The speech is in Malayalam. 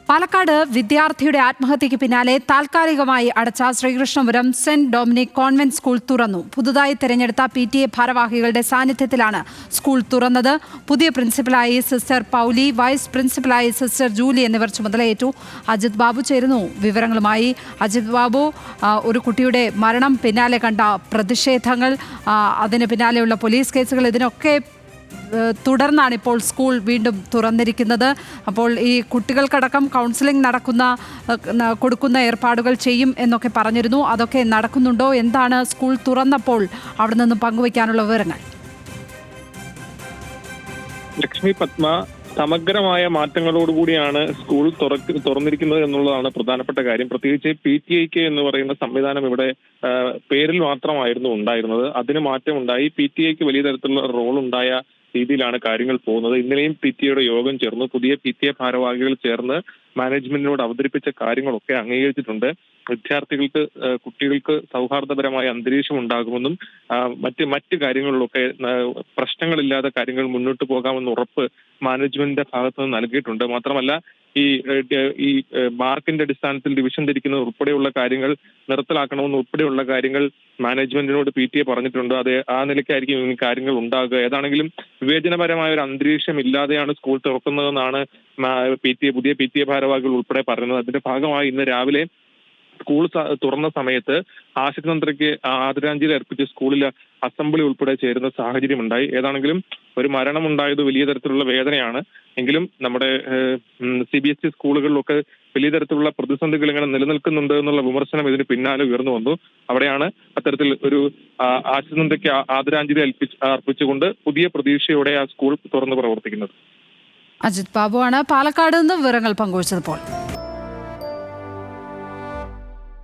പാലക്കാട് വിദ്യാർത്ഥിയുടെ ആത്മഹത്യയ്ക്ക് പിന്നാലെ താൽക്കാലികമായി അടച്ച Sreekrishnapuram saint Dominic convent school തുറന്നു. പുതുതായി തെരഞ്ഞെടുത്ത PTA ഭാരവാഹികളുടെ സാന്നിധ്യത്തിലാണ് സ്കൂൾ തുറന്നത്. പുതിയ പ്രിൻസിപ്പലായി സിസ്റ്റർ പൗലി, വൈസ് പ്രിൻസിപ്പലായി സിസ്റ്റർ ജൂലി എന്നിവർ ചുമതലയേറ്റു. അജിത് ബാബു ചേരുന്നു വിവരങ്ങളുമായി. അജിത് ബാബു, ഒരു കുട്ടിയുടെ മരണം പിന്നാലെ കണ്ട പ്രതിഷേധങ്ങൾ, അതിന് പിന്നാലെയുള്ള പോലീസ് കേസുകൾ, ഇതിനൊക്കെ തുടർന്നാണ് ഇപ്പോൾ സ്കൂൾ വീണ്ടും തുറന്നിരിക്കുന്നത്. അപ്പോൾ ഈ കുട്ടികൾക്കടക്കം കൗൺസിലിംഗ് കൊടുക്കുന്ന ഏർപ്പാടുകൾ ചെയ്യും എന്നൊക്കെ പറഞ്ഞിരുന്നു. അതൊക്കെ നടക്കുന്നുണ്ടോ? എന്താണ് സ്കൂൾ തുറന്നപ്പോൾ അവിടെ നിന്ന് പങ്കുവയ്ക്കാനുള്ള വിവരങ്ങൾ? ലക്ഷ്മി പത്മ, സമഗ്രമായ മാറ്റങ്ങളോടുകൂടിയാണ് സ്കൂൾ തുറന്നിരിക്കുന്നത് എന്നുള്ളതാണ് പ്രധാനപ്പെട്ട കാര്യം. പ്രത്യേകിച്ച് PTAക്ക് എന്ന് പറയുന്ന സംവിധാനം ഇവിടെ പേരിൽ മാത്രമായിരുന്നു ഉണ്ടായിരുന്നത്. അതിന് മാറ്റമുണ്ടായി. PTAക്ക് വലിയ തരത്തിലുള്ള റോൾ ഉണ്ടായ രീതിയിലാണ് കാര്യങ്ങൾ പോകുന്നത്. ഇന്നലെയും PTA യോഗം ചേർന്നു. പുതിയ PTA ഭാരവാഹികൾ ചേർന്ന് മാനേജ്മെന്റിനോട് അവതരിപ്പിച്ച കാര്യങ്ങളൊക്കെ അംഗീകരിച്ചിട്ടുണ്ട്. വിദ്യാർത്ഥികൾക്ക്, കുട്ടികൾക്ക് സൗഹാർദ്ദപരമായ അന്തരീക്ഷം ഉണ്ടാകുമെന്നും മറ്റ് കാര്യങ്ങളിലൊക്കെ പ്രശ്നങ്ങളില്ലാതെ കാര്യങ്ങൾ മുന്നോട്ട് പോകാമെന്ന് ഉറപ്പ് മാനേജ്മെന്റിന്റെ ഭാഗത്ത് നിന്ന് നൽകിയിട്ടുണ്ട്. മാത്രമല്ല, ഈ മാർക്കിന്റെ അടിസ്ഥാനത്തിൽ ഡിവിഷൻ തിരിക്കുന്നത് ഉൾപ്പെടെയുള്ള കാര്യങ്ങൾ നിർത്തലാക്കണമെന്ന് ഉൾപ്പെടെയുള്ള കാര്യങ്ങൾ മാനേജ്മെന്റിനോട് PTA പറഞ്ഞിട്ടുണ്ട്. ആ നിലയ്ക്കായിരിക്കും ഈ കാര്യങ്ങൾ ഉണ്ടാകുക. ഏതാണെങ്കിലും വിവേചനപരമായ ഒരു അന്തരീക്ഷം ഇല്ലാതെയാണ് സ്കൂൾ തുറക്കുന്നതെന്നാണ് പുതിയ PTA ഭാരവാഹികൾ ഉൾപ്പെടെ പറയുന്നത്. അതിന്റെ ഭാഗമായി ഇന്ന് രാവിലെ സ്കൂൾ തുറന്ന സമയത്ത് ആശുപത്രിക്ക് ആദരാഞ്ജലി അർപ്പിച്ച് സ്കൂളിൽ അസംബ്ലി ഉൾപ്പെടെ ചേരുന്ന സാഹചര്യം ഉണ്ടായി. ഏതാണെങ്കിലും ഒരു മരണമുണ്ടായത് വലിയ തരത്തിലുള്ള വേദനയാണ്. എങ്കിലും നമ്മുടെ CBSE സ്കൂളുകളിലൊക്കെ വലിയ തരത്തിലുള്ള പ്രതിസന്ധികൾ ഇങ്ങനെ നിലനിൽക്കുന്നുണ്ട് എന്നുള്ള വിമർശനം ഇതിന് പിന്നാലെ ഉയർന്നു വന്നു. അവിടെയാണ് അത്തരത്തിൽ ഒരു ആശുപത്രിക്ക് ആദരാഞ്ജലി അർപ്പിച്ചുകൊണ്ട് പുതിയ പ്രതീക്ഷയോടെ ആ സ്കൂൾ തുറന്ന് പ്രവർത്തിക്കുന്നത്. അജിത് ബാബു ആണ് പാലക്കാട് നിന്ന് വിവരങ്ങൾ പങ്കുവച്ചപ്പോൾ.